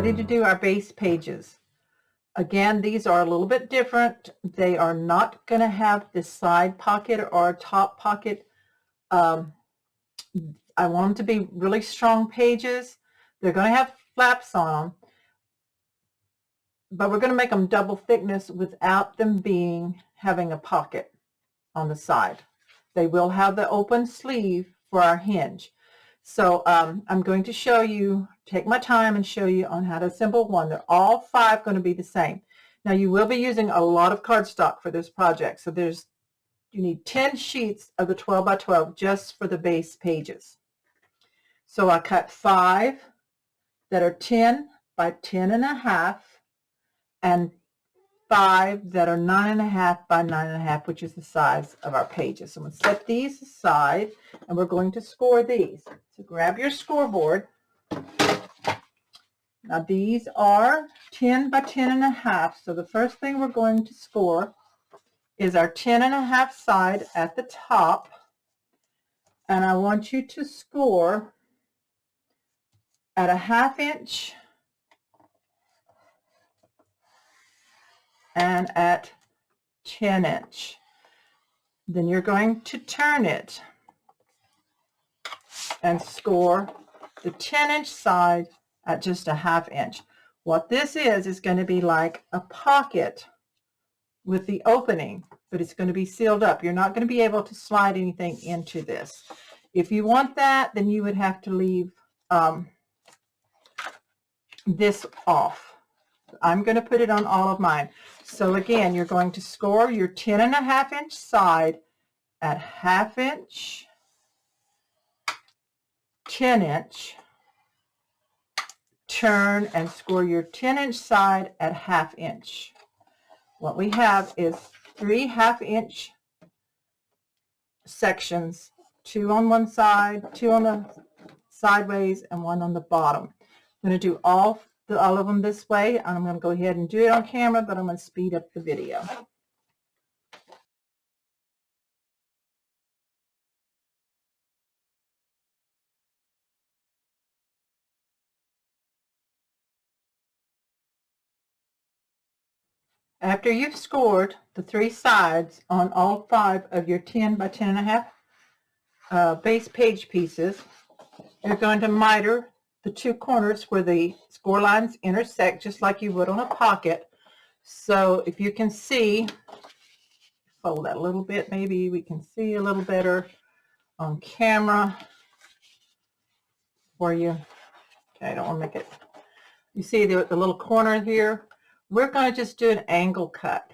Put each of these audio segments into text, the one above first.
ready to do our base pages. Again, these are a little bit different. They are not going to have this side pocket or a top pocket. I want them to be really strong pages. They're going to have flaps on them, but we're going to make them double thickness without them having a pocket on the side. They will have the open sleeve for our hinge. So I'm going to show you, take my time and show you on how to assemble one. They're all 5 going to be the same. Now you will be using a lot of cardstock for this project. So you need 10 sheets of the 12 by 12 just for the base pages. So I cut 5 that are 10 by 10.5 and 5 that are 9.5 by 9.5, which is the size of our pages. So I'm going to set these aside and we're going to score these. So grab your scoreboard. Now these are 10 by 10.5. So the first thing we're going to score is our 10.5 side at the top. And I want you to score at a 1/2 inch and at 10 inch. Then you're going to turn it and score the 10-inch side at just a 1/2 inch. What this is going to be like a pocket with the opening, but it's going to be sealed up. You're not going to be able to slide anything into this. If you want that, then you would have to leave this off. I'm going to put it on all of mine. So again, you're going to score your 10.5 inch side at 1/2 inch, 10 inch, turn and score your 10-inch side at 1/2 inch. What we have is 3 1/2 inch sections, 2 on one side, 2 on the sideways, and 1 on the bottom. I'm going to do all of them this way, and I'm going to go ahead and do it on camera, but I'm going to speed up the video. After you've scored the 3 sides on all 5 of your 10 by 10.5 base page pieces, you're going to miter the 2 corners where the score lines intersect, just like you would on a pocket. So if you can see, fold that a little bit, maybe we can see a little better on camera for you. Okay, I don't want to make it. You see the little corner here? We're going to just do an angle cut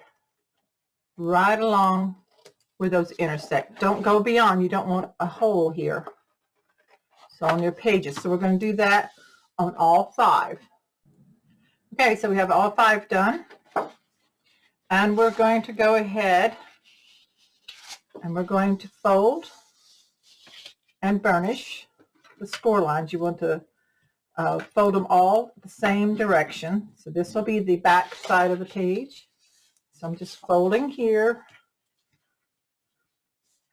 right along where those intersect. Don't go beyond. You don't want a hole here. So on your pages. So we're going to do that on all 5. Okay, so we have all 5 done. And we're going to go ahead and we're going to fold and burnish the score lines. You want to fold them all the same direction. So this will be the back side of the page. So I'm just folding here.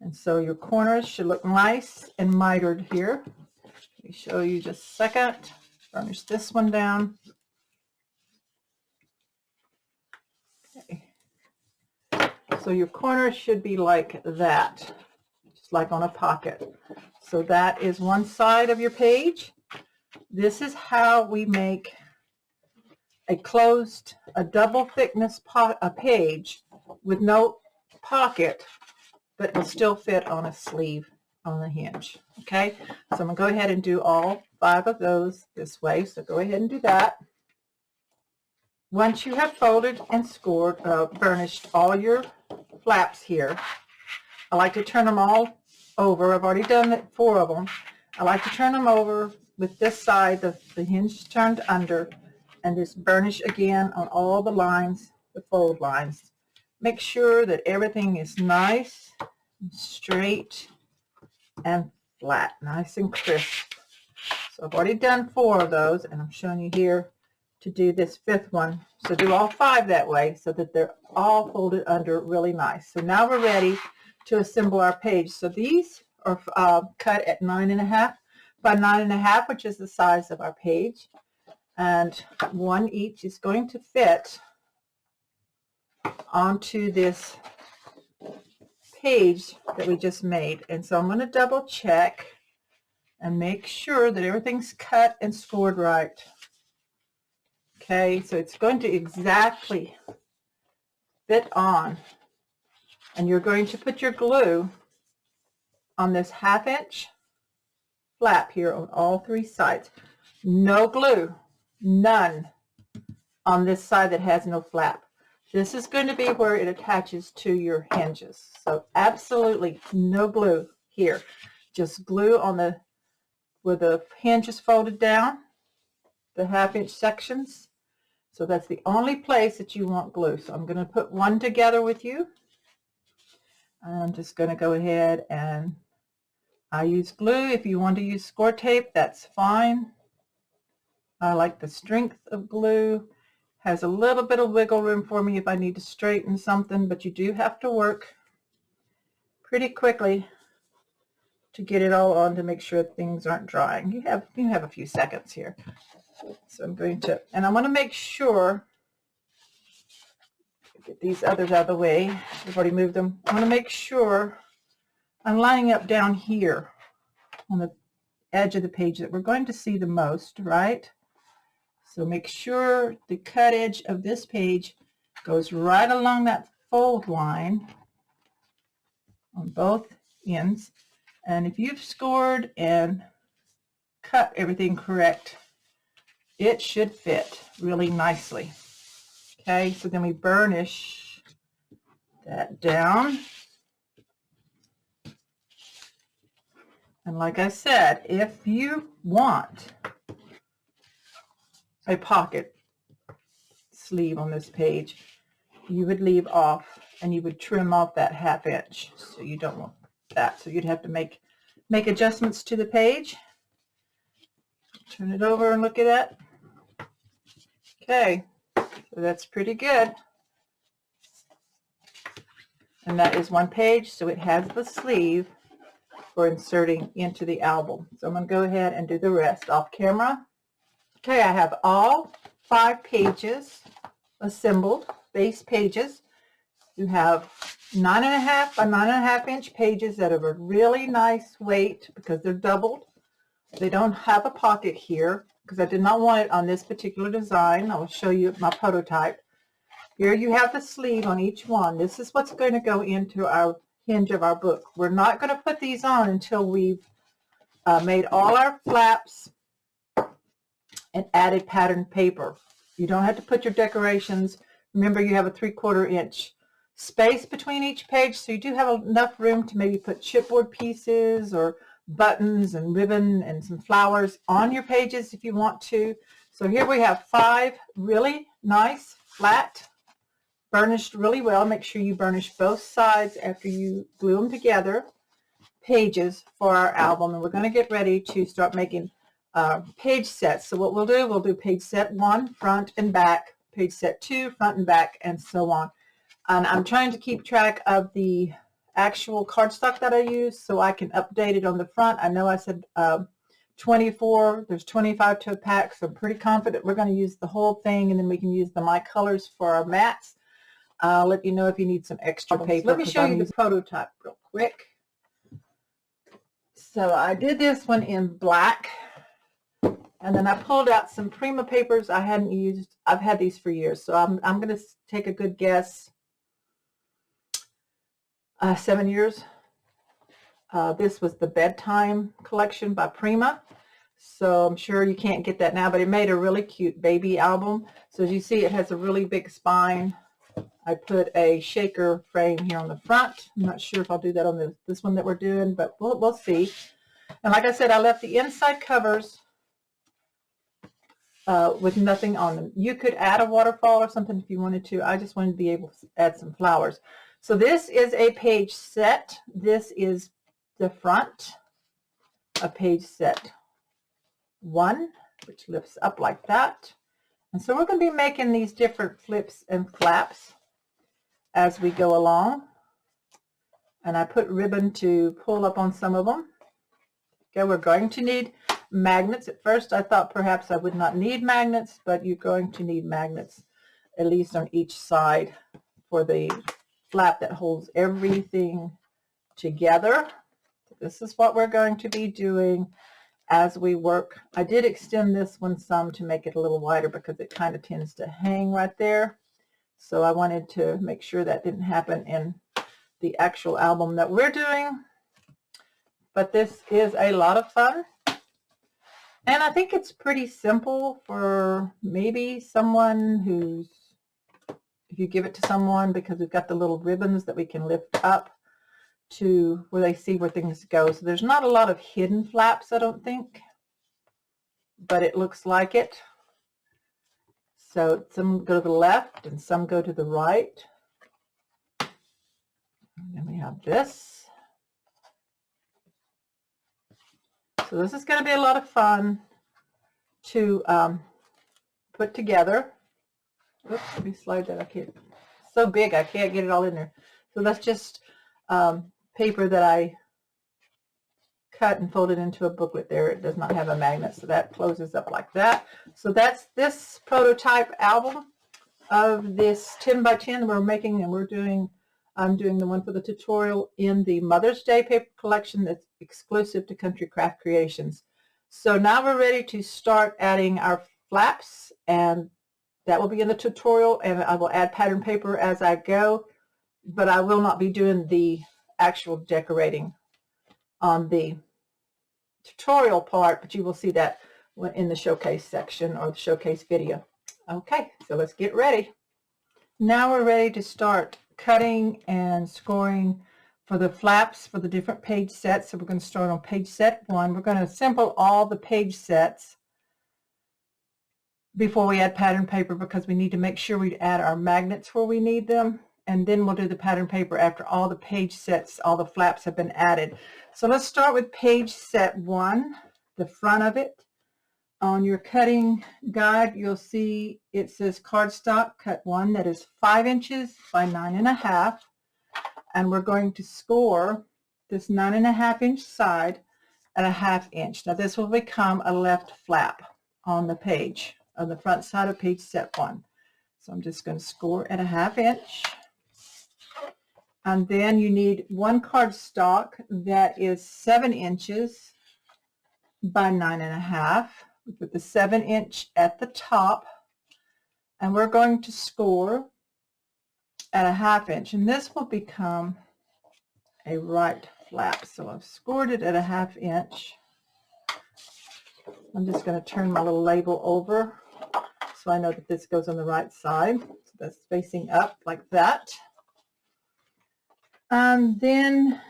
And so your corners should look nice and mitered here. Let me show you just a second. Burnish this one down. Okay. So your corners should be like that, just like on a pocket. So that is one side of your page. This is how we make a double thickness page with no pocket, but it'll still fit on a sleeve on the hinge. Okay, so I'm going to go ahead and do all 5 of those this way. So go ahead and do that. Once you have folded and scored, burnished all your flaps here, I like to turn them all over. I've already done 4 of them. I like to turn them over with this side, the hinge turned under, and just burnish again on all the lines, the fold lines. Make sure that everything is nice and straight and flat, nice and crisp. So I've already done 4 of those, and I'm showing you here to do this 5th one. So do all 5 that way so that they're all folded under really nice. So now we're ready to assemble our page. So these are cut at 9.5 by 9.5, which is the size of our page. and one each is going to fit onto this page that we just made. And so I'm going to double check and make sure that everything's cut and scored right. Okay, so it's going to exactly fit on, and you're going to put your glue on this 1/2 inch flap here on all 3 sides. No glue, none on this side that has no flap. This is going to be where it attaches to your hinges. So absolutely no glue here. Just glue on the where the hinge is folded down, the 1/2 inch sections. So that's the only place that you want glue. So I'm going to put one together with you. I'm just going to go ahead and I use glue. If you want to use score tape, that's fine. I like the strength of glue. Has a little bit of wiggle room for me if I need to straighten something, but you do have to work pretty quickly to get it all on to make sure things aren't drying. You have a few seconds here. So I'm going to, and I want to make sure, get these others out of the way. I've already moved them. I want to make sure I'm lining up down here on the edge of the page that we're going to see the most, right? So make sure the cut edge of this page goes right along that fold line on both ends. And if you've scored and cut everything correct, it should fit really nicely. Okay, so then we burnish that down. And like I said, if you want a pocket sleeve on this page, you would leave off and you would trim off that 1/2 inch. So you don't want that. So you'd have to make adjustments to the page. Turn it over and look at that. Okay, so that's pretty good. And that is one page, so it has the sleeve for inserting into the album. So I'm going to go ahead and do the rest off camera. Okay, I have all 5 pages assembled, base pages. You have 9.5 by 9.5 inch pages that are a really nice weight because they're doubled. They don't have a pocket here because I did not want it on this particular design. I will show you my prototype. Here you have the sleeve on each one. This is what's going to go into our hinge of our book. We're not going to put these on until we've made all our flaps and added patterned paper. You don't have to put your decorations. Remember, you have a 3/4 inch space between each page, so you do have enough room to maybe put chipboard pieces or buttons and ribbon and some flowers on your pages if you want to. So here we have 5 really nice, flat, burnished really well. Make sure you burnish both sides after you glue them together pages for our album. And we're going to get ready to start making page sets. So what we'll do page set 1, front and back, page set 2, front and back, and so on. And I'm trying to keep track of the actual cardstock that I use so I can update it on the front. I know I said 24, there's 25 to a pack, so I'm pretty confident we're going to use the whole thing, and then we can use the My Colors for our mats. I'll let you know if you need some extra paper. Let me show you the prototype real quick. So I did this one in black, and then I pulled out some Prima papers I hadn't used. I've had these for years, so I'm going to take a good guess. 7 years. This was the Bedtime collection by Prima. So I'm sure you can't get that now, but it made a really cute baby album. So as you see, it has a really big spine. I put a shaker frame here on the front. I'm not sure if I'll do that on this one that we're doing, but we'll see. And like I said, I left the inside covers with nothing on them. You could add a waterfall or something if you wanted to. I just wanted to be able to add some flowers. So this is a page set. This is the front of page set 1, which lifts up like that. And so we're going to be making these different flips and flaps as we go along. And I put ribbon to pull up on some of them. Okay, we're going to need magnets. At first I thought perhaps I would not need magnets, but you're going to need magnets at least on each side for the flap that holds everything together. This is what we're going to be doing as we work. I did extend this one some to make it a little wider because it kind of tends to hang right there. So I wanted to make sure that didn't happen in the actual album that we're doing. But this is a lot of fun. And I think it's pretty simple for maybe someone who's, if you give it to someone, because we've got the little ribbons that we can lift up to where they see where things go. So there's not a lot of hidden flaps, I don't think, but it looks like it. So some go to the left and some go to the right. And then we have this. So this is going to be a lot of fun to put together. Oops, let me slide that. I can't. It's so big, I can't get it all in there. So that's just paper that I cut and folded into a booklet there. It does not have a magnet, so that closes up like that. So that's this prototype album of this 10 by 10 we're making, and I'm doing the one for the tutorial in the Mother's Day paper collection that's exclusive to Country Craft Creations. So now we're ready to start adding our flaps, and that will be in the tutorial, and I will add pattern paper as I go, but I will not be doing the actual decorating on the tutorial part, but you will see that in the showcase section or the showcase video. Okay, so let's get ready. Now we're ready to start cutting and scoring for the flaps for the different page sets. So we're going to start on page set 1. We're going to assemble all the page sets before we add pattern paper, because we need to make sure we add our magnets where we need them, and then we'll do the pattern paper after all the page sets, all the flaps have been added. So let's start with page set 1, the front of it. On your cutting guide, you'll see it says cardstock cut 1, that is 5 inches by 9.5, and we're going to score this 9.5 inch side at a 1/2 inch. Now this will become a left flap on the page, on the front side of page set 1. So I'm just going to score at a 1/2 inch. And then you need one cardstock that is 7 inches by 9.5. We put the 7 inch at the top, and we're going to score at a 1/2 inch, and this will become a right flap. So I've scored it at a 1/2 inch. I'm just going to turn my little label over so I know that this goes on the right side. So that's facing up like that. And then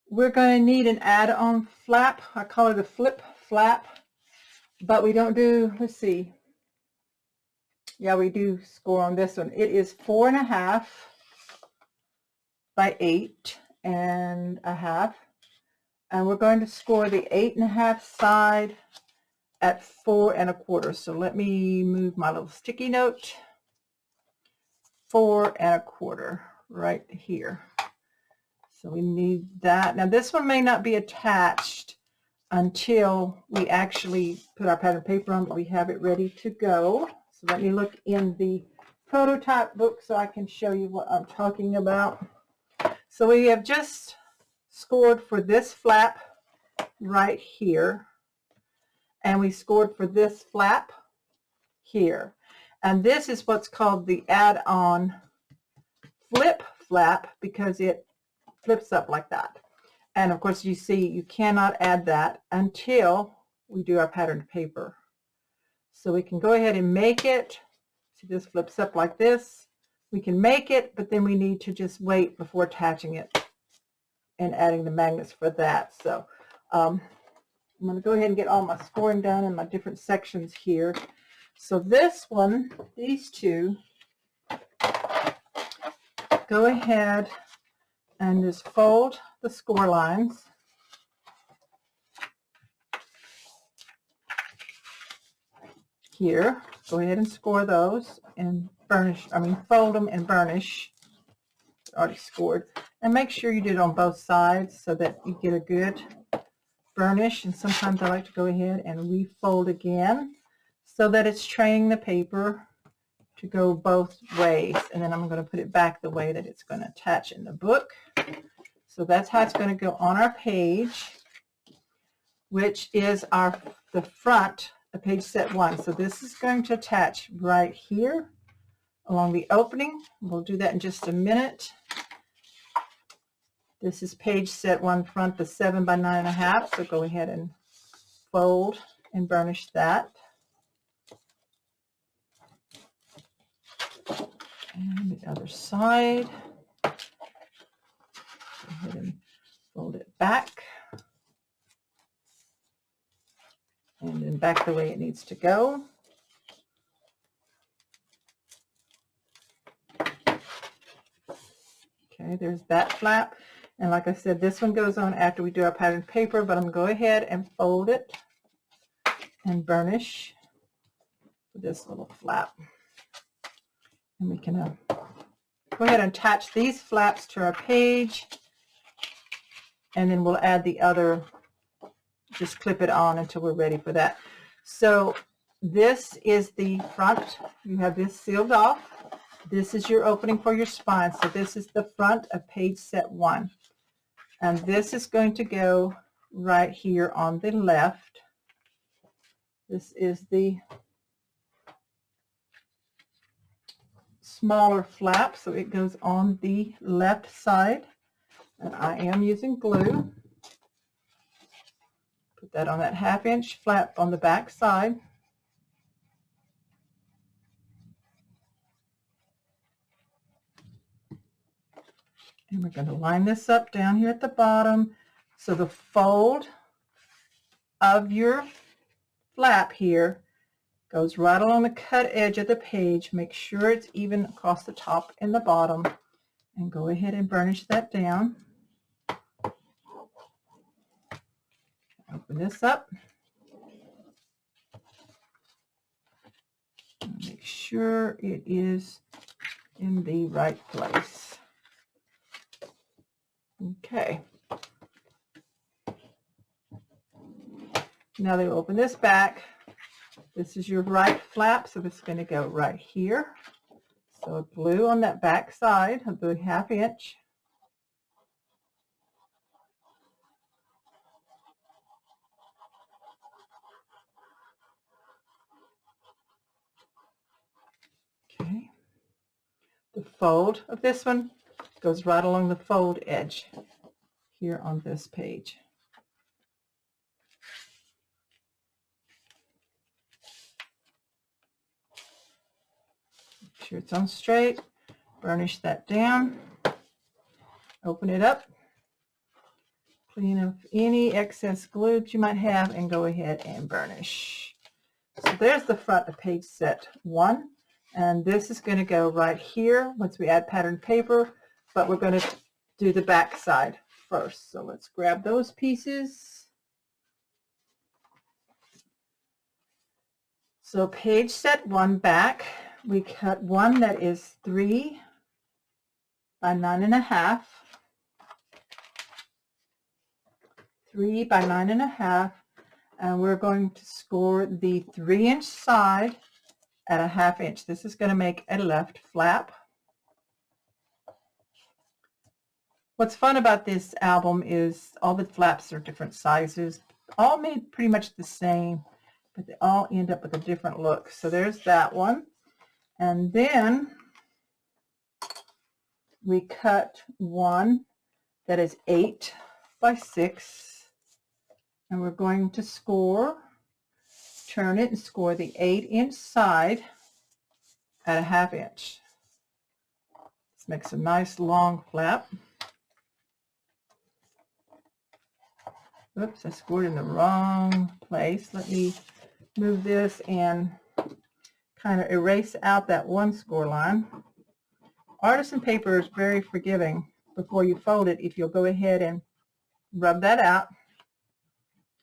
we're going to need an add-on flap. I call it a flip flap, but we don't do, let's see. Yeah, we do score on this one. It is 4.5 by 8.5. And we're going to score the 8.5 side at 4.25. So let me move my little sticky note. 4.25 right here. So we need that. Now this one may not be attached until we actually put our pattern paper on, but we have it ready to go. So let me look in the prototype book so I can show you what I'm talking about. So we have just scored for this flap right here, and we scored for this flap here. And this is what's called the add-on flip flap, because it flips up like that. And of course you see you cannot add that until we do our patterned paper. So we can go ahead and make it. See, this flips up like this. We can make it, but then we need to just wait before attaching it and adding the magnets for that. So I'm going to go ahead and get all my scoring done in my different sections here. So this one, these two, go ahead and just fold the score lines. Here, go ahead and score those and burnish, fold them and burnish. Already scored. And make sure you do it on both sides so that you get a good burnish, and sometimes I like to go ahead and refold again so that it's traying the paper to go both ways. And then I'm going to put it back the way that it's going to attach in the book. So that's how it's going to go on our page, which is the front of page set 1. So this is going to attach right here along the opening. We'll do that in just a minute. This is page set 1 front, the 7 by 9.5. So go ahead and fold and burnish that. And the other side. Go ahead and fold it back. And then back the way it needs to go. Okay, there's that flap. And like I said, this one goes on after we do our pattern paper, but I'm going to go ahead and fold it and burnish this little flap. And we can go ahead and attach these flaps to our page, and then we'll add the other, just clip it on until we're ready for that. So this is the front. You have this sealed off. This is your opening for your spine. So this is the front of page set 1. And this is going to go right here on the left. This is the smaller flap, so it goes on the left side. And I am using glue. Put that on that 1/2 inch flap on the back side. And we're going to line this up down here at the bottom. So the fold of your flap here goes right along the cut edge of the page. Make sure it's even across the top and the bottom. And go ahead and burnish that down. Open this up. And make sure it is in the right place. Okay. Now they open this back. This is your right flap, so this is going to go right here. So glue on that back side of the 1/2 inch. Okay. The fold of this one goes right along the fold edge here on this page. Make sure it's on straight. Burnish that down. Open it up. Clean up any excess glue that you might have and go ahead and burnish. So there's the front of page set 1. And this is going to go right here once we add pattern paper, but we're going to do the back side first. So let's grab those pieces. So page set 1 back, we cut one that is 3 by 9.5. 3 by 9.5, and we're going to score the 3-inch side at a 1/2 inch. This is going to make a left flap. What's fun about this album is all the flaps are different sizes, all made pretty much the same, but they all end up with a different look. So there's that one. And then we cut one that is 8 by 6, and we're going to score, turn it and score the 8-inch side at a 1/2 inch. This makes a nice long flap. Oops, I scored in the wrong place. Let me move this and kind of erase out that one score line. Artisan paper is very forgiving before you fold it if you'll go ahead and rub that out.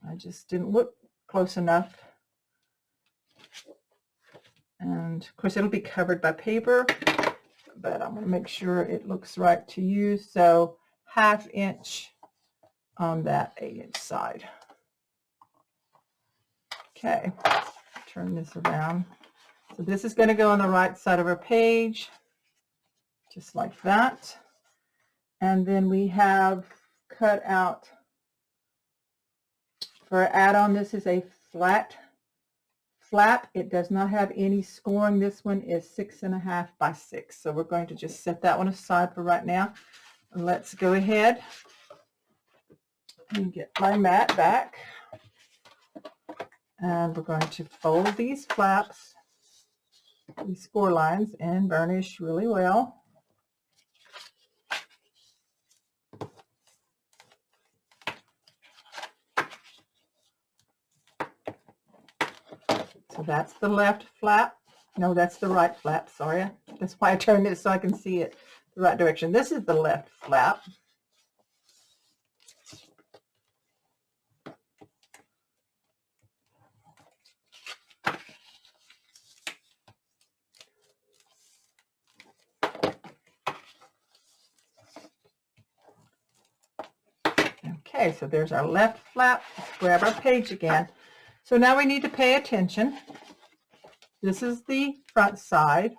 I just didn't look close enough. And of course it'll be covered by paper, but I'm going to make sure it looks right to you. So 1/2 inch on that 8-inch side. Okay, turn this around. So this is going to go on the right side of our page, just like that. And then we have cut out for our add-on. This is a flat flap. It does not have any scoring. This one is 6.5 by 6. So we're going to just set that one aside for right now. And let's go ahead and get my mat back. And we're going to fold these flaps, these score lines, and burnish really well. So that's the left flap. No, that's the right flap, sorry. That's why I turned it so I can see it the right direction. This is the left flap. Okay, so there's our left flap. Let's grab our page again. So now we need to pay attention. This is the front side.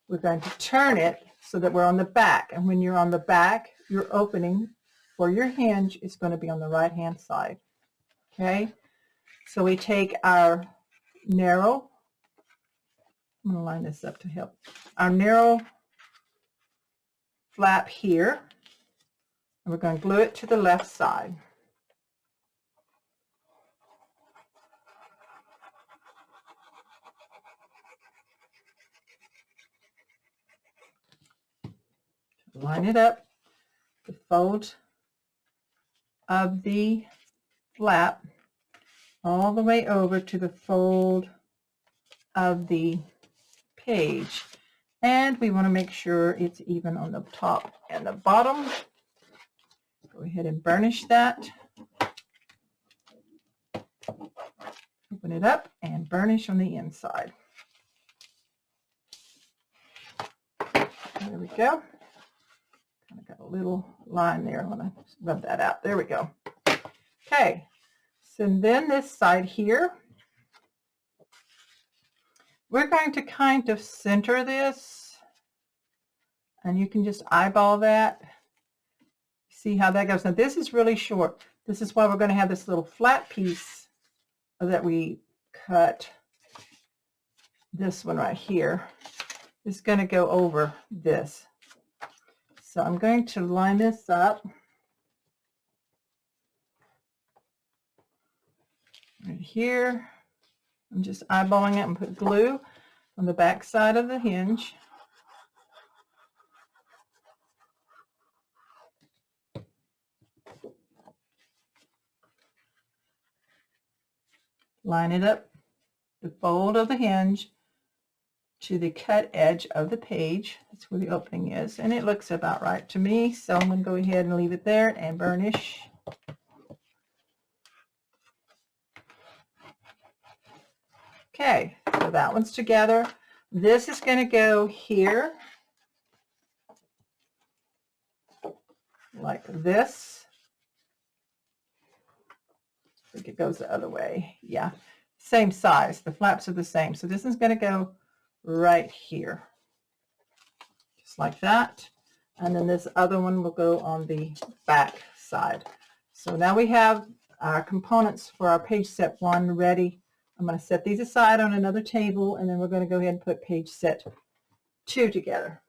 We're going to turn it so that we're on the back. And when you're on the back, your opening for your hinge is going to be on the right-hand side. Okay, so we take our narrow, I'm going to line this up to help, our narrow flap here, and we're going to glue it to the left side. Line it up, the fold of the flap all the way over to the fold of the page, and we want to make sure it's even on the top and the bottom. Go ahead and burnish that. Open it up and burnish on the inside. There we go. Kind of got a little line there. I want to rub that out. There we go. Okay, so then this side here, we're going to kind of center this, and you can just eyeball that. See how that goes. Now this is really short. This is why we're going to have this little flat piece that we cut. This one right here is going to go over this. So I'm going to line this up right here. I'm just eyeballing it and put glue on the back side of the hinge. Line it up, the fold of the hinge to the cut edge of the page. That's where the opening is, and it looks about right to me, so I'm going to go ahead and leave it there and burnish. Okay, so that one's together. This is going to go here like this. I think it goes the other way. Yeah, same size. The flaps are the same. So this is going to go right here, just like that. And then this other one will go on the back side. So now we have our components for our page set 1 ready. I'm going to set these aside on another table, and then we're going to go ahead and put page set 2 together.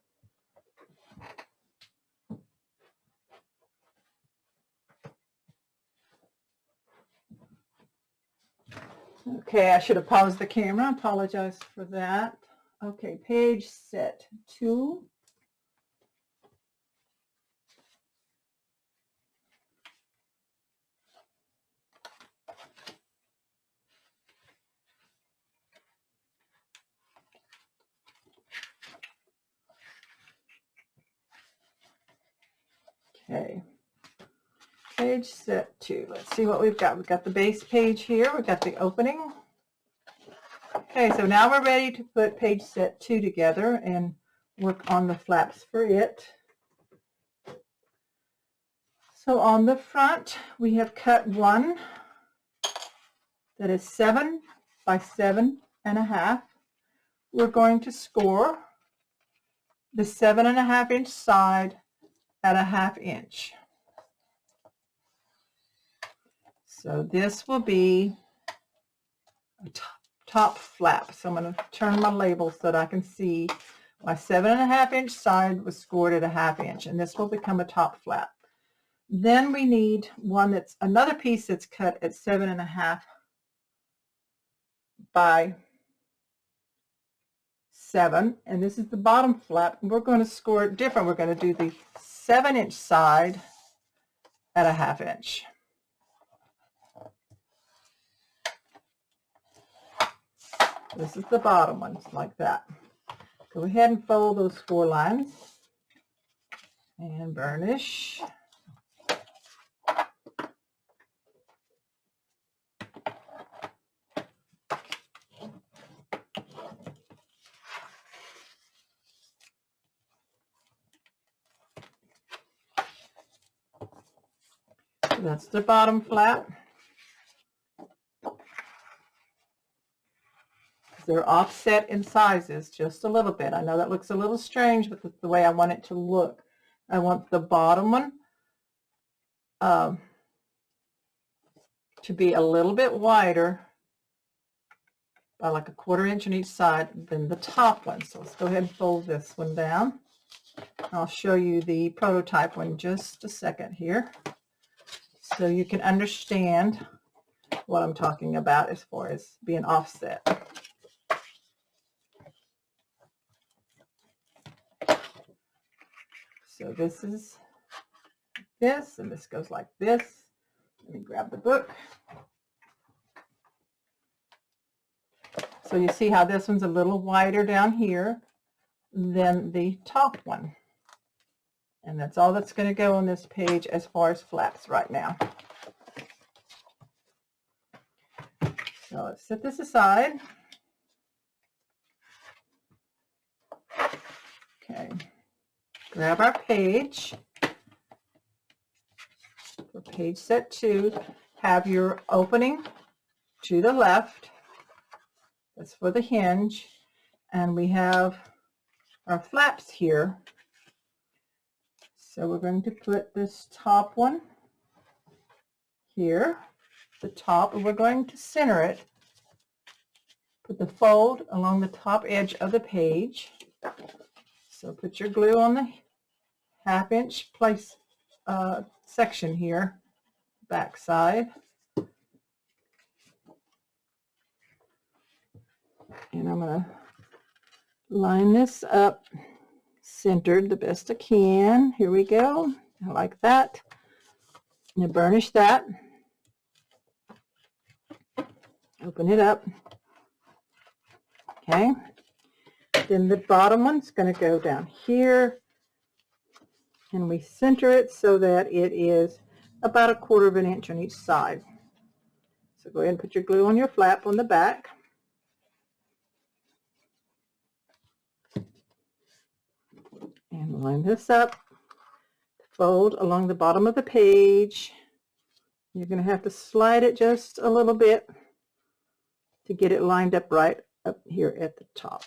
Okay, I should have paused the camera. I apologize for that. Okay, page set 2. Okay, page set 2. Let's see what we've got. We've got the base page here. We've got the opening. Okay, so now we're ready to put page set 2 together and work on the flaps for it. So on the front, we have cut 1 that is 7 by 7.5. We're going to score the 7.5 inch side at a 1/2 inch. So this will be a top flap. So I'm going to turn my label so that I can see my 7.5 inch side was scored at a 1/2 inch, and this will become a top flap. Then we need one that's another piece that's cut at 7.5 by 7, and this is the bottom flap. We're going to score it different. We're going to do the 7 inch side at a 1/2 inch. This is the bottom one, it's like that. Go ahead and fold those 4 lines and burnish. That's the bottom flap. They're offset in sizes just a little bit. I know that looks a little strange, but that's the way I want it to look. I want the bottom one to be a little bit wider by like a 1/4 inch on each side than the top one. So let's go ahead and fold this one down. I'll show you the prototype one in just a second here, so you can understand what I'm talking about as far as being offset. So this is this, and this goes like this. Let me grab the book. So you see how this one's a little wider down here than the top one. And that's all that's going to go on this page as far as flaps right now. So let's set this aside. Okay. Grab our page. For page set 2, have your opening to the left. That's for the hinge. And we have our flaps here. So we're going to put this top one here, the top, and we're going to center it. Put the fold along the top edge of the page. So put your glue on the 1/2 inch place section here, back side. And I'm going to line this up centered the best I can. Here we go. I like that. And burnish that. Open it up. Okay. Then the bottom one's going to go down here, and we center it so that it is about a 1/4 inch on each side. So go ahead and put your glue on your flap on the back. And line this up. Fold along the bottom of the page. You're going to have to slide it just a little bit to get it lined up right up here at the top.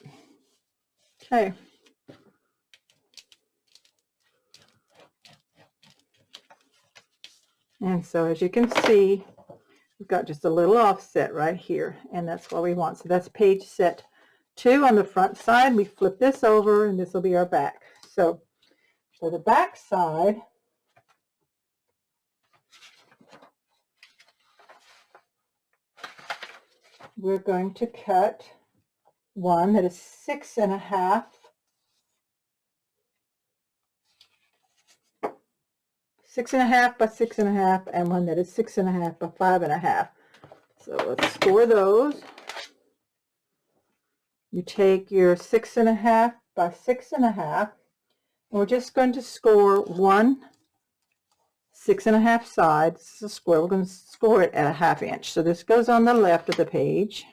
Okay. And so as you can see, we've got just a little offset right here, and that's what we want. So that's page set 2 on the front side. We flip this over, and this will be our back. So for the back side, we're going to cut one that is 6.5 by 6.5, and one that is 6.5 by 5.5. So let's score those. You take your 6.5 by 6.5, and we're just going to score one 6.5 side. This is a square. We're going to score it at a 1/2 inch. So this goes on the left of the page.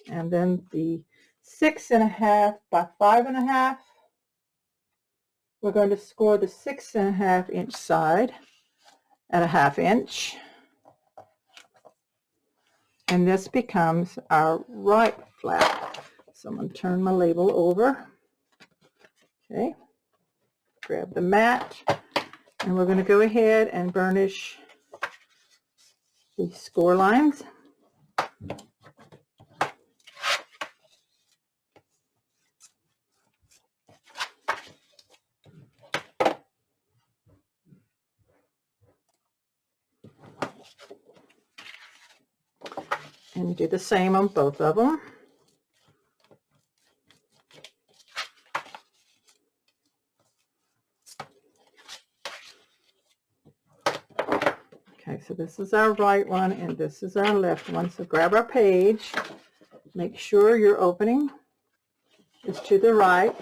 And then the 6.5 by 5.5, we're going to score the 6.5 inch side at a 1/2 inch. and this becomes our right flap. So I'm going to turn my label over. Okay, grab the mat, and we're going to go ahead and burnish the score lines. And do the same on both of them. Okay, so this is our right one and this is our left one. So grab our page. Make sure your opening is to the right,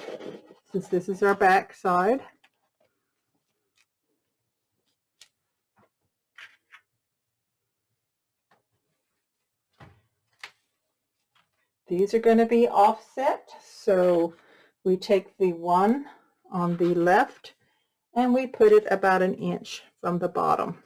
since this is our back side. These are going to be offset, so we take the one on the left and we put it about 1 inch from the bottom.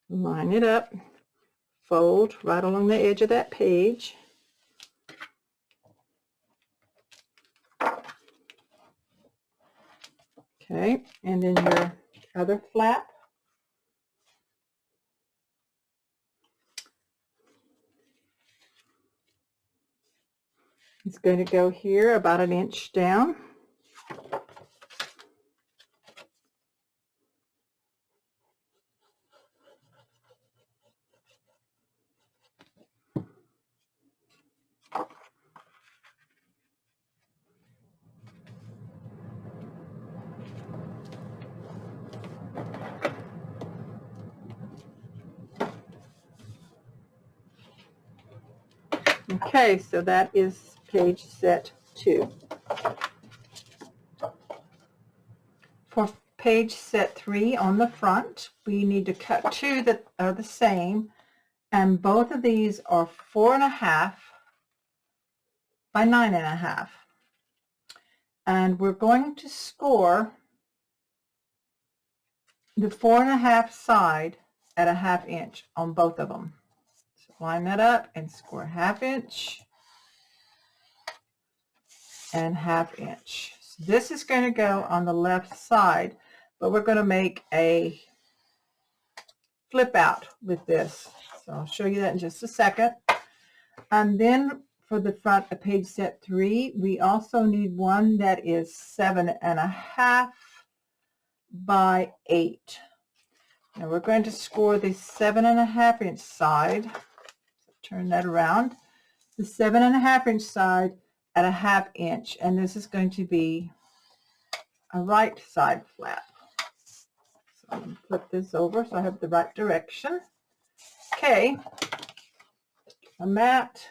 Line it up, fold right along the edge of that page. Okay, and then your other flap. It's going to go here about 1 inch down. Okay, so that is page set 2. For page set 3 on the front, we need to cut 2 that are the same, and both of these are 4.5 by 9.5. And we're going to score the 4.5 side at 1/2 inch on both of them. So line that up and score 1/2 inch and 1/2 inch. So this is going to go on the left side, but we're going to make a flip out with this. So I'll show you that in just a second. And then for the front of page set 3, we also need one that is 7.5 by 8. Now we're going to score the 7.5 inch side. Turn that around. The 7.5 inch side at 1/2 inch, and this is going to be a right side flap. So I'm going to flip this over so I have the right direction. Okay, a mat.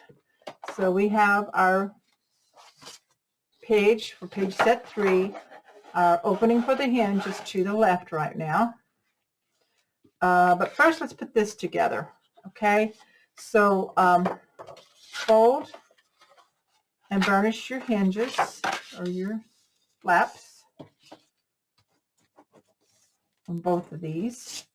So we have our page for page set 3. Our opening for the hinge is to the left right now. But first let's put this together. Okay, so fold and burnish your hinges or your flaps on both of these.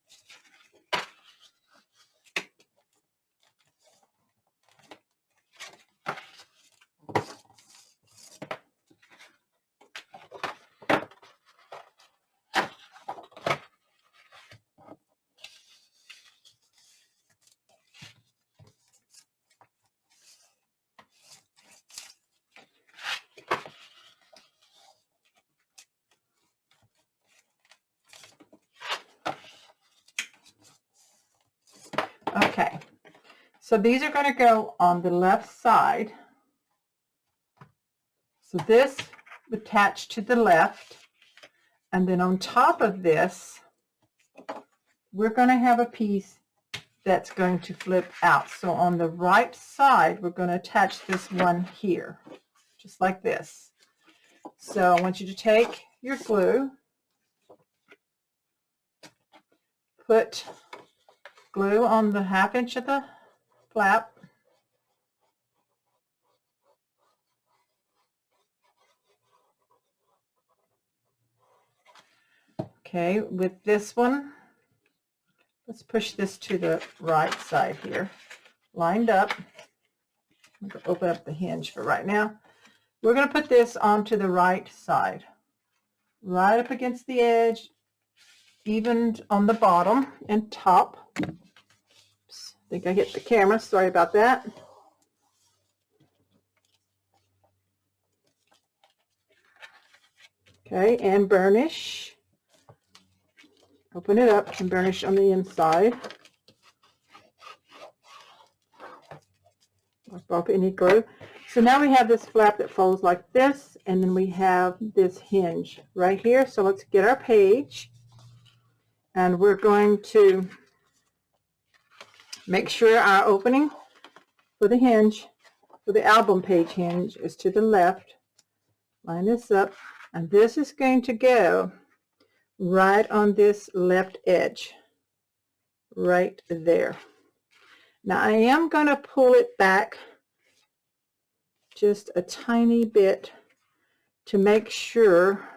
Okay, so these are going to go on the left side. So this attached to the left, and then on top of this, we're going to have a piece that's going to flip out. So on the right side, we're going to attach this one here, just like this. So I want you to take your glue, put glue on the 1/2 inch of the flap, Okay, with this one, let's push this to the right side here. Lined up. I'm going to open up the hinge for right now. We're going to put this onto the right side. Right up against the edge, evened on the bottom and top. Oops, I think I hit the camera. Sorry about that. Okay, and burnish. Open it up and burnish on the inside. Wipe off any glue. So now we have this flap that folds like this, and then we have this hinge right here. So let's get our page, and we're going to make sure our opening for the hinge, for the album page hinge, is to the left. Line this up, and this is going to go right on this left edge, right there. Now I am going to pull it back just a tiny bit to make sure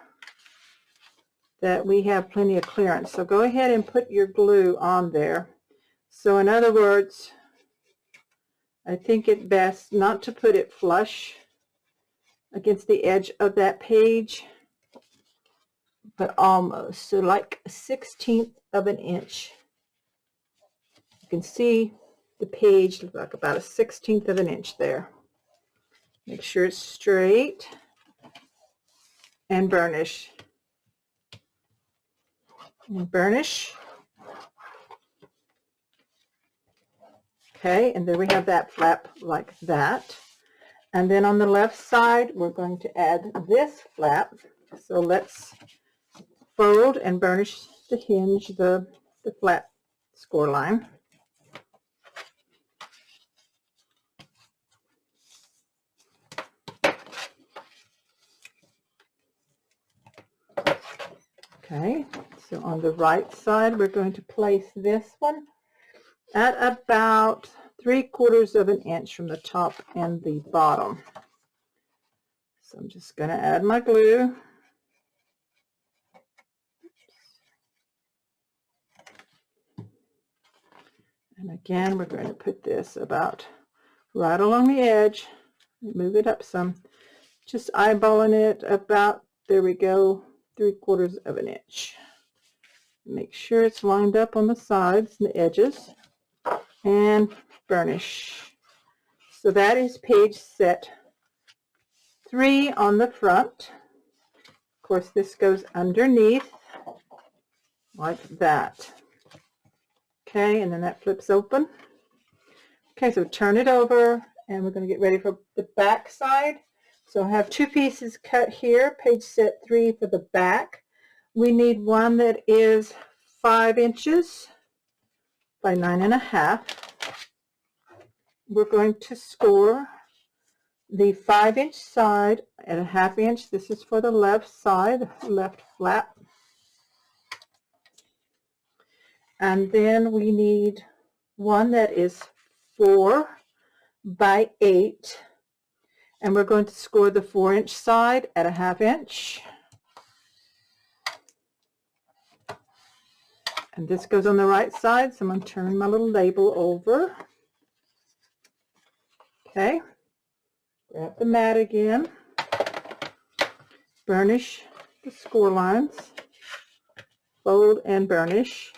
that we have plenty of clearance. So go ahead and put your glue on there. So in other words, I think it best not to put it flush against the edge of that page, but almost, so like 1/16 of an inch. You can see the page looks like about 1/16 of an inch there. Make sure it's straight and burnish. And burnish. Okay, and then we have that flap like that. And then on the left side, we're going to add this flap. So let's fold and burnish the hinge, the flap score line. Okay, so on the right side, we're going to place this one at about 3/4 of an inch from the top and the bottom. So I'm just going to add my glue. And again, we're going to put this about right along the edge. Move it up some. Just eyeballing it about, there we go, 3/4 of an inch. Make sure it's lined up on the sides and the edges. And burnish. So that is page set 3 on the front. Of course, this goes underneath like that. Okay, and then that flips open. Okay, so turn it over, and we're going to get ready for the back side. So I have 2 pieces cut here, page set 3 for the back. We need one that is 5 inches by 9.5. We're going to score the 5-inch side at 1/2 inch. This is for the left side, left flap. And then we need one that is 4 by 8. And we're going to score the 4-inch side at 1/2 inch. And this goes on the right side, so I'm going to turn my little label over. Okay, grab the mat again, burnish the score lines, fold and burnish.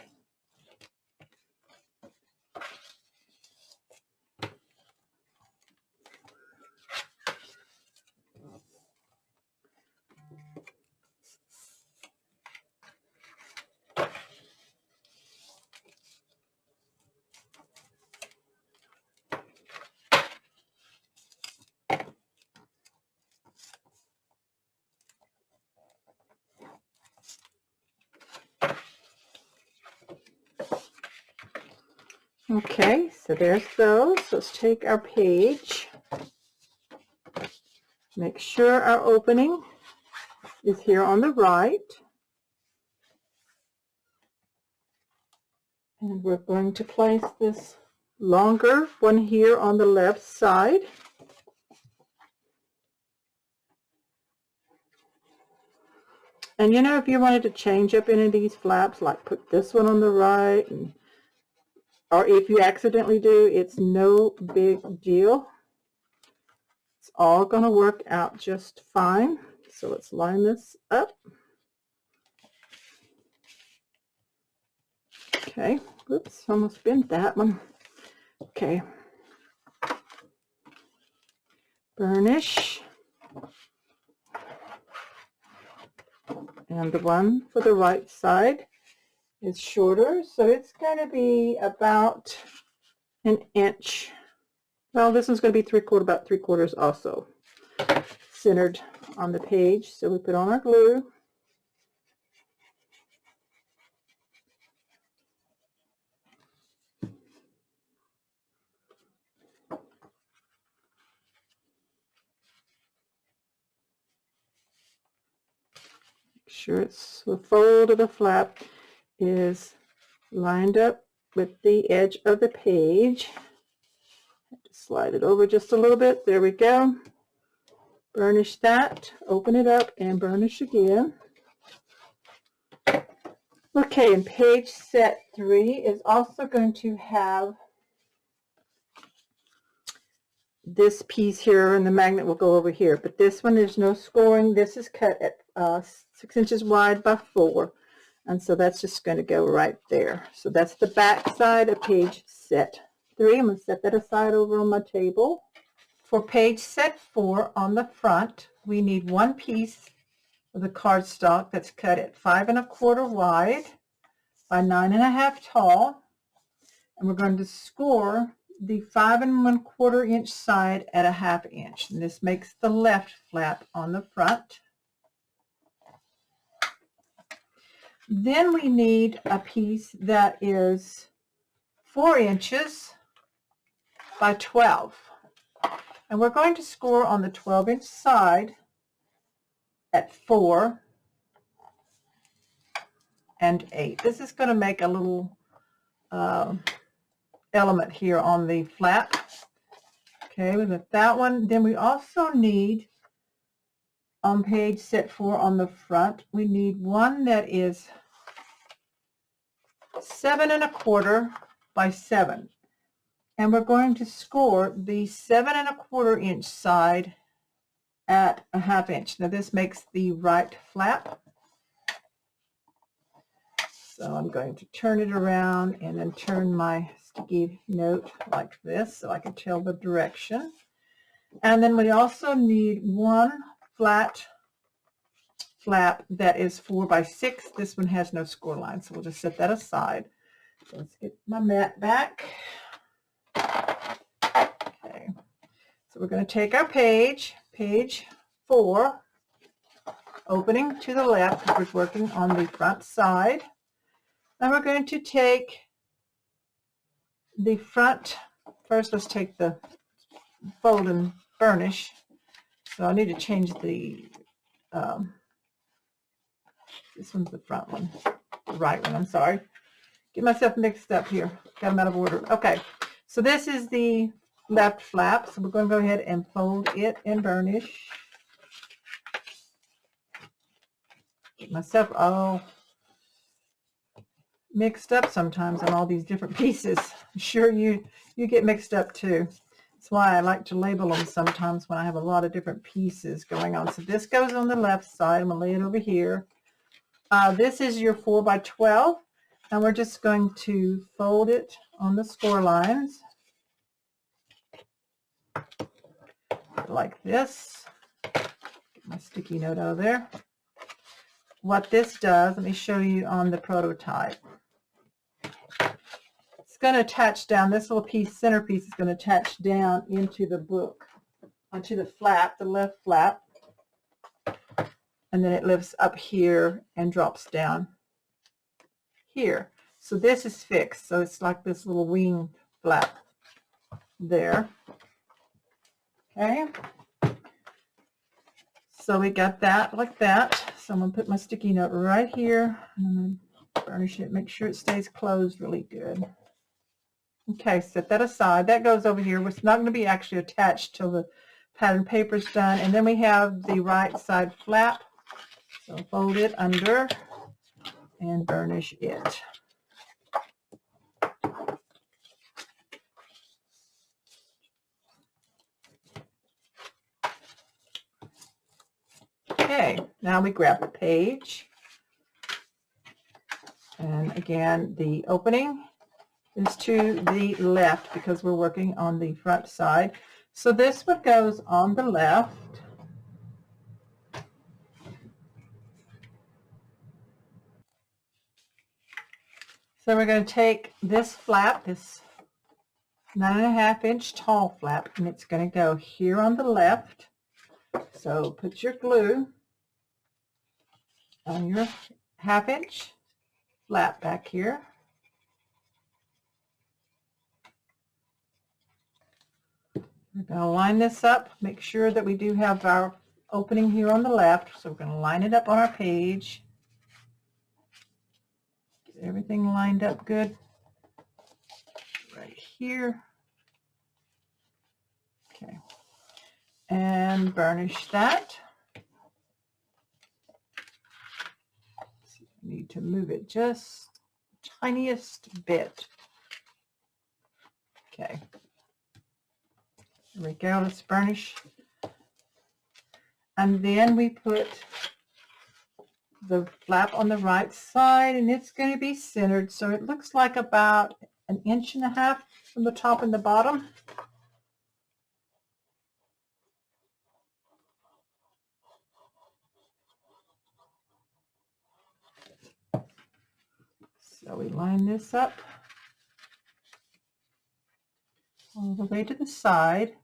Okay, so there's those. Let's take our page. Make sure our opening is here on the right. And we're going to place this longer one here on the left side. And you know, if you wanted to change up any of these flaps, like put this one on the right, or if you accidentally do, it's no big deal. It's all going to work out just fine. So let's line this up. Okay, whoops, almost bent that one. Okay. Burnish. And the one for the right side is shorter, so it's going to be about an inch. Well, this one's going to be about 3/4 also, centered on the page. So we put on our glue. Make sure it's the fold of the flap is lined up with the edge of the page. Slide it over just a little bit. There we go. Burnish that, open it up, and burnish again. Okay, and page set 3 is also going to have this piece here, and the magnet will go over here. But this one, there's no scoring. This is cut at 6 inches wide by 4. And so that's just going to go right there. So that's the back side of page set 3. I'm going to set that aside over on my table. For page set 4 on the front, we need one piece of the cardstock that's cut at 5 1/4 wide by 9 1/2 tall. And we're going to score the 5 1/4 inch side at a 1/2 inch. And this makes the left flap on the front. Then we need a piece that is 4 inches by 12. And we're going to score on the 12-inch side at 4 and 8. This is going to make a little element here on the flap. Okay, we got that one. Then we also need, on page set 4 on the front, we need one that is 7 1/4 by 7. And we're going to score the 7 1/4 inch side at a 1/2 inch. Now this makes the right flap. So I'm going to turn it around and then turn my sticky note like this so I can tell the direction. And then we also need one flat flap that is 4 by 6. This one has no score line, so we'll just set that aside. So let's get my mat back. Okay, so we're going to take our page 4, opening to the left because we're working on the front side. And we're going to take the front, first let's take the fold and burnish. So I need to change the, this one's the front one, the right one, I'm sorry. Get myself mixed up here, got them out of order. Okay, so this is the left flap, so we're going to go ahead and fold it and burnish. Get myself all mixed up sometimes on all these different pieces. I'm sure you get mixed up too. That's why I like to label them sometimes when I have a lot of different pieces going on. So this goes on the left side. I'm going to lay it over here. This is your 4 by 12, and we're just going to fold it on the score lines like this. Get my sticky note out of there. What this does, let me show you on the prototype. It's going to attach down, this little piece, center piece is going to attach down into the book, onto the flap, the left flap, and then it lifts up here and drops down here. So this is fixed, so it's like this little wing flap there. Okay, so we got that like that. So I'm going to put my sticky note right here, and I'm going to burnish it, make sure it stays closed really good. Okay, set that aside. That goes over here. It's not going to be actually attached till the pattern paper is done. And then we have the right side flap. So fold it under and burnish it. Okay, now we grab the page. And again, the opening is to the left because we're working on the front side. So this one goes on the left. So we're going to take this flap, this 9.5 inch tall flap, and it's going to go here on the left. So put your glue on your 1/2 inch flap back here. We're going to line this up, make sure that we do have our opening here on the left. So we're going to line it up on our page. Get everything lined up good right here. Okay. And burnish that. So you need to move it just the tiniest bit. Okay. There we go. Let's burnish. And then we put the flap on the right side, and it's going to be centered. So it looks like about 1.5 inches from the top and the bottom. So we line this up all the way to the side.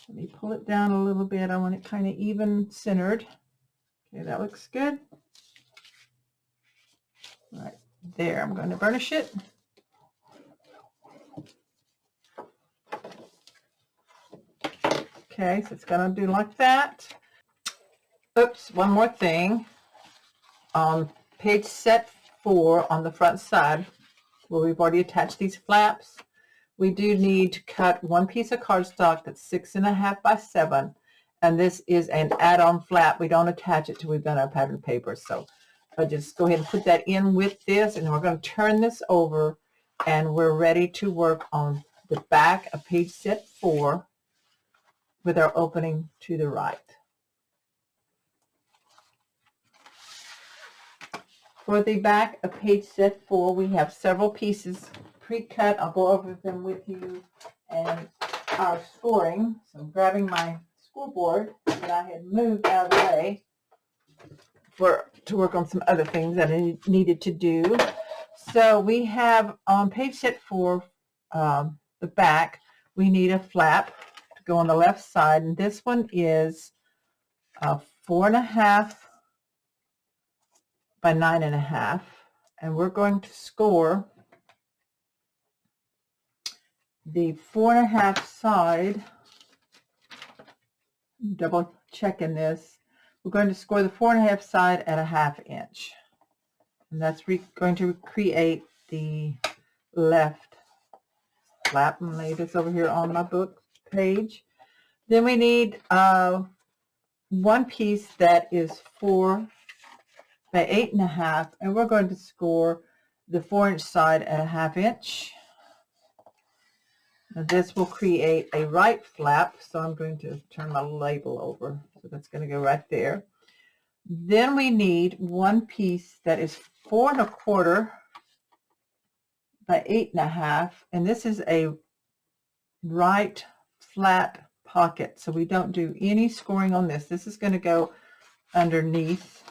Let me pull it down a little bit. I want it kind of even centered. Okay, that looks good. Right there, I'm going to burnish it. Okay, so it's going to do like that. Oops, one more thing. On page set 4 on the front side, where we've already attached these flaps, we do need to cut one piece of cardstock that's 6.5 by 7, and this is an add-on flap. We don't attach it till we've done our pattern paper. So I just go ahead and put that in with this, and then we're going to turn this over, and we're ready to work on the back of page set 4 with our opening to the right. For the back of page set 4, we have several pieces pre-cut. I'll go over them with you and our scoring. So I'm grabbing my scoreboard that I had moved out of the way to work on some other things that I needed to do. So we have on page set 4, the back, we need a flap to go on the left side, and this one is 4.5 by 9.5, and we're going to score the 4.5 side. Double checking this. We're going to score the 4.5 side at 1/2 inch, and that's going to create the left flap. And lay this over here on my book page. Then we need one piece that is 4 by 8.5, and we're going to score the 4-inch side at 1/2 inch. Now this will create a right flap, so I'm going to turn my label over. So that's going to go right there. Then we need one piece that is 4.25 by 8.5, and this is a right flat pocket. So we don't do any scoring on this. This is going to go underneath,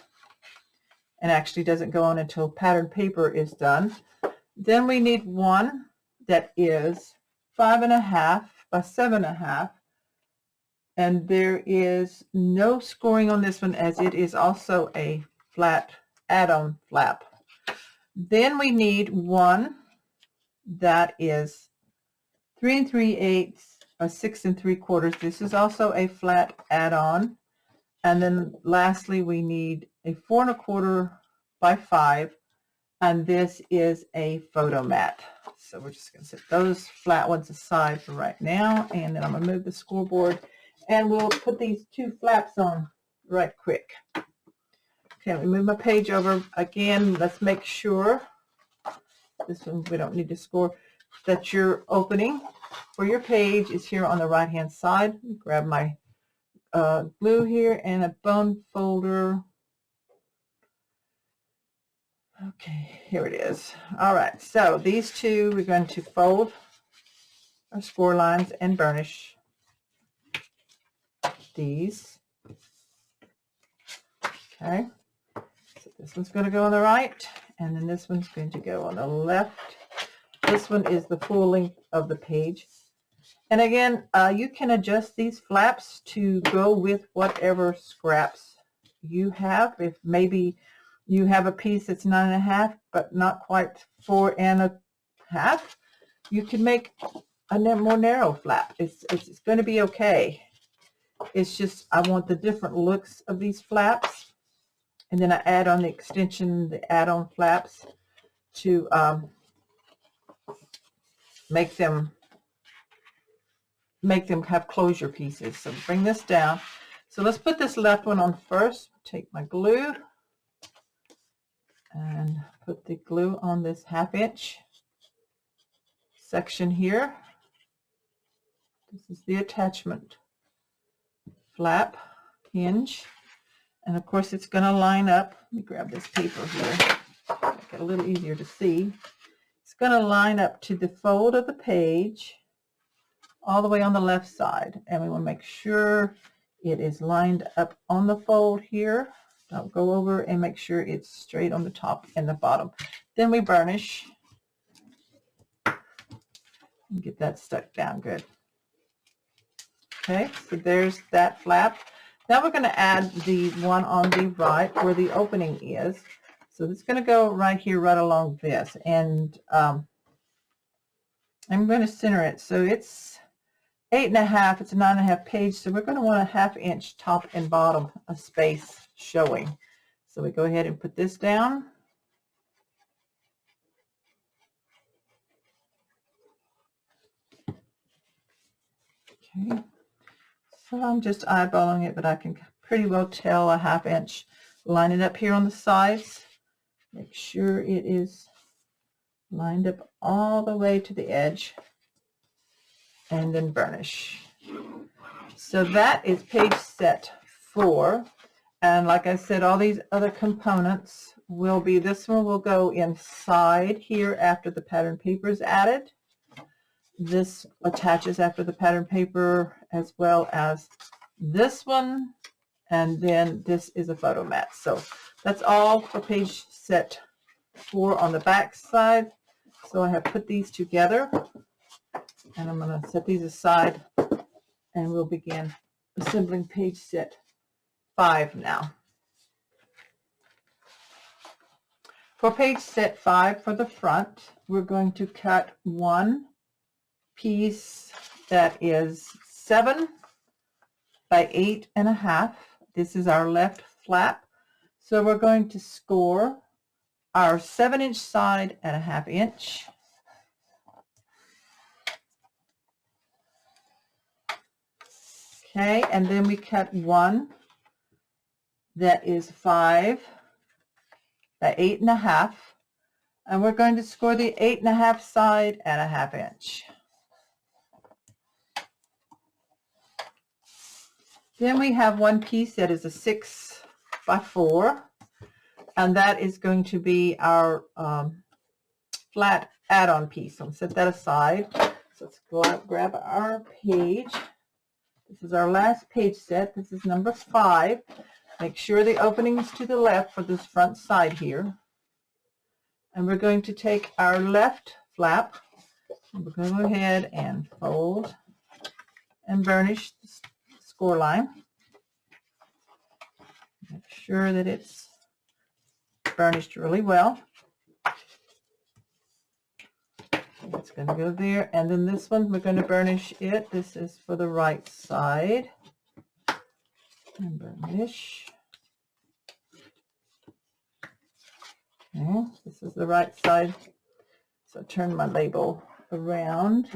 and actually doesn't go on until pattern paper is done. Then we need one that is 5.5 by 7.5, and there is no scoring on this one as it is also a flat add-on flap. Then we need one that is 3 3/8 by 6 3/4. This is also a flat add-on. And then lastly, we need a 4.25 by 5, and this is a photo mat. So we're just going to set those flat ones aside for right now, and then I'm going to move the scoreboard, and we'll put these 2 flaps on right quick. Okay, let me move my page over again. Let's make sure, this one we don't need to score, that your opening for your page is here on the right hand side. Grab my glue here and a bone folder. Okay, here it is. All right, so these two we're going to fold our score lines and burnish these. Okay, so this one's going to go on the right, and then this one's going to go on the left. This one is the full length of the page. And again, you can adjust these flaps to go with whatever scraps you have. If maybe you have a piece that's 9.5, but not quite 4.5, you can make a more narrow flap. It's going to be okay. It's just I want the different looks of these flaps, and then I add on the extension, the add-on flaps to make them have closure pieces. So bring this down. So let's put this left one on first. Take my glue and put the glue on this 1/2 inch section here. This is the attachment flap hinge, and of course it's going to line up. Let me grab this paper here, make it a little easier to see. It's going to line up to the fold of the page all the way on the left side, and we want to make sure it is lined up on the fold here. Don't go over, and make sure it's straight on the top and the bottom. Then we burnish and get that stuck down good. Okay, so there's that flap. Now we're going to add the one on the right where the opening is. So it's going to go right here, right along this, and I'm going to center it. So it's 8.5. It's a 9.5 page, so we're going to want a 1/2 inch top and bottom of space showing. So we go ahead and put this down. Okay. So I'm just eyeballing it, but I can pretty well tell a 1/2 inch. Line it up here on the sides. Make sure it is lined up all the way to the edge, and then burnish. So that is page set 4. And like I said, all these other components will be, this one will go inside here after the pattern paper is added. This attaches after the pattern paper, as well as this one, and then this is a photo mat. So that's all for page set 4 on the back side. So I have put these together, and I'm going to set these aside, and we'll begin assembling page set 5 now. For page set 5 for the front, we're going to cut one piece that is 7 by 8.5. This is our left flap. So we're going to score our 7-inch side at a 1/2 inch. Okay, and then we cut one that is 5 by 8.5, and we're going to score the 8.5 side at a 1/2 inch. Then we have one piece that is a 6 by 4, and that is going to be our flat add-on piece. So I'll set that aside. So let's grab our page. This is our last page set. This is number 5. Make sure the opening is to the left for this front side here. And we're going to take our left flap, and we're going to go ahead and fold and burnish the score line. Make sure that it's burnished really well. It's going to go there, and then this one we're going to burnish it. This is for the right side. And burnish. Okay, this is the right side. So turn my label around.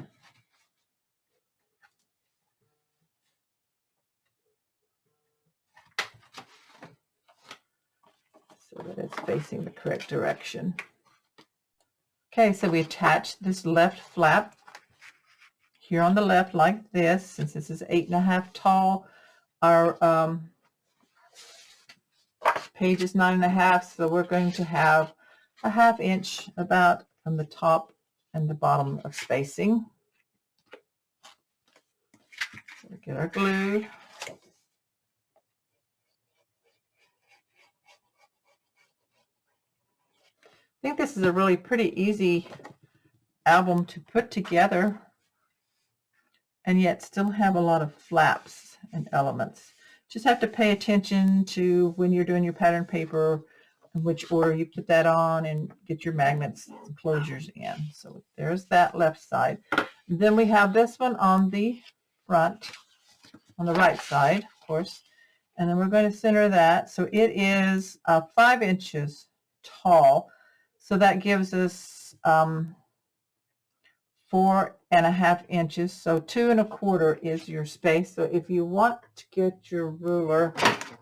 so that it's facing the correct direction. Okay, so we attach this left flap here on the left like this. Since this is 8.5 tall, our page is 9.5, so we're going to have a 1/2 inch about from the top and the bottom of spacing. So we get our glue. I think this is a really pretty easy album to put together and yet still have a lot of flaps and elements. Just have to pay attention to when you're doing your pattern paper in which order you put that on and get your magnets and closures in. So there's that left side. And then we have this one on the front, on the right side, of course. And then we're going to center that. So it is 5 inches tall. So that gives us 4.5 inches. So 2 1/4 is your space. So if you want to get your ruler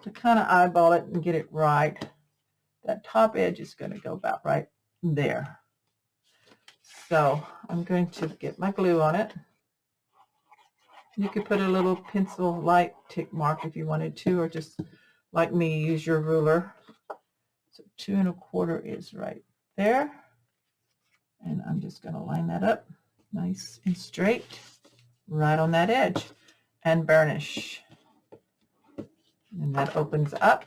to kind of eyeball it and get it right, that top edge is going to go about right there. So I'm going to get my glue on it. You could put a little pencil light tick mark if you wanted to, or just like me, use your ruler. So 2 1/4 is right there. And I'm just going to line that up nice and straight right on that edge and burnish. And that opens up.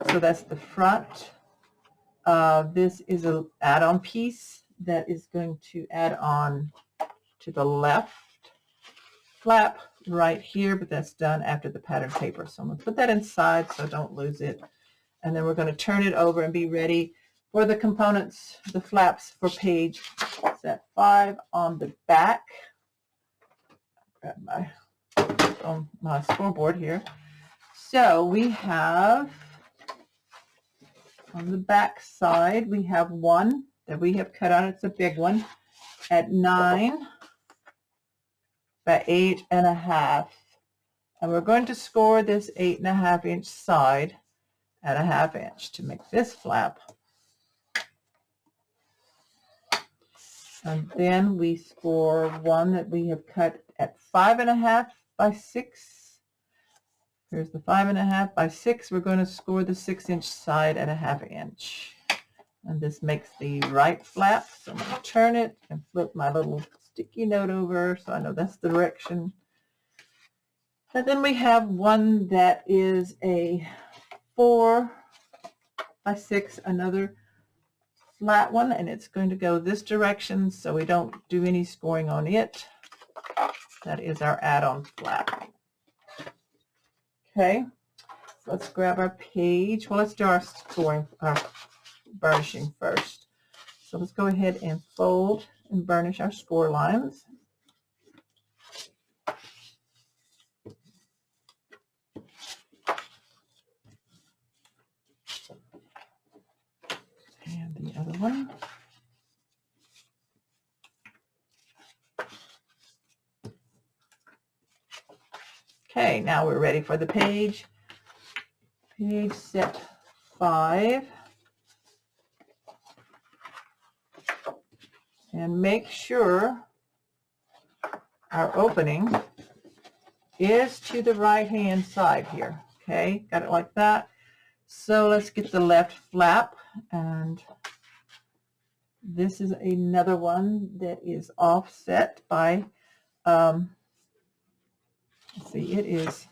So that's the front. This is an add-on piece that is going to add on to the left flap right here, but that's done after the pattern paper. So I'm going to put that inside so I don't lose it. And then we're going to turn it over and be ready for the components, the flaps for page set 5 on the back. Grab my scoreboard here. So we have on the back side, we have one that we have cut out. It's a big one at 9 by 8.5. And we're going to score this 8.5 inch side at a 1/2 inch to make this flap. And then we score one that we have cut at 5.5 by 6. Here's the 5.5 by 6. We're going to score the 6 inch side at a 1/2 inch. And this makes the right flap. So I'm going to turn it and flip my little sticky note over so I know that's the direction. And then we have one that is a 4 by 6, another flat one, and it's going to go this direction so we don't do any scoring on it. That is our add-on flap. Okay, so let's grab our page. Well, let's do our scoring, our burnishing first. So let's go ahead and fold and burnish our score lines. And the other one. Okay, now we're ready for the page. Page set 5. And make sure our opening is to the right hand side here. Okay, got it like that. So let's get the left flap, and this is another one that is offset by let's see, it is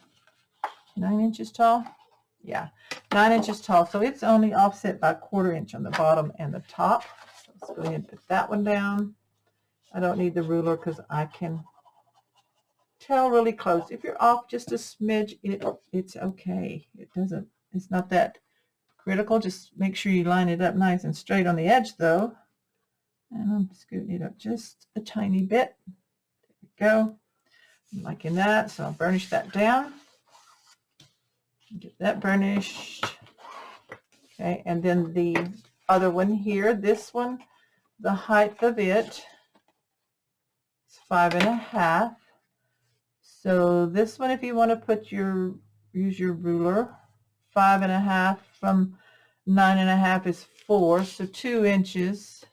9 inches tall. Yeah, 9 inches tall. So it's only offset by 1/4 inch on the bottom and the top. So let's go ahead and put that one down. I don't need the ruler because I can tell really close. If you're off just a smidge, it's okay. It's not that critical. Just make sure you line it up nice and straight on the edge though. And I'm scooting it up just a tiny bit. There we go. I'm liking that, so I'll burnish that down. Get that burnished. Okay, and then the other one here, this one, the height of it is 5.5. So this one, if you want to put use your ruler, 5.5 from 9.5 is 4, so 2 inches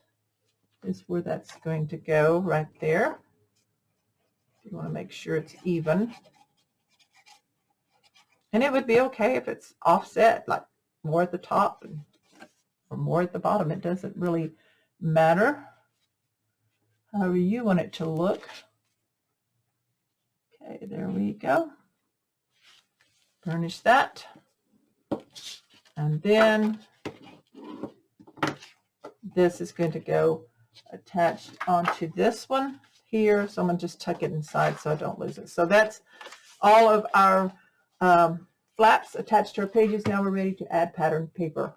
is where that's going to go right there. You want to make sure it's even. And it would be okay if it's offset, like more at the top or more at the bottom. It doesn't really matter. However you want it to look. Okay, there we go. Burnish that. And then this is going to go attached onto this one here. So I'm going to just tuck it inside so I don't lose it. So that's all of our flaps attached to our pages. Now we're ready to add pattern paper.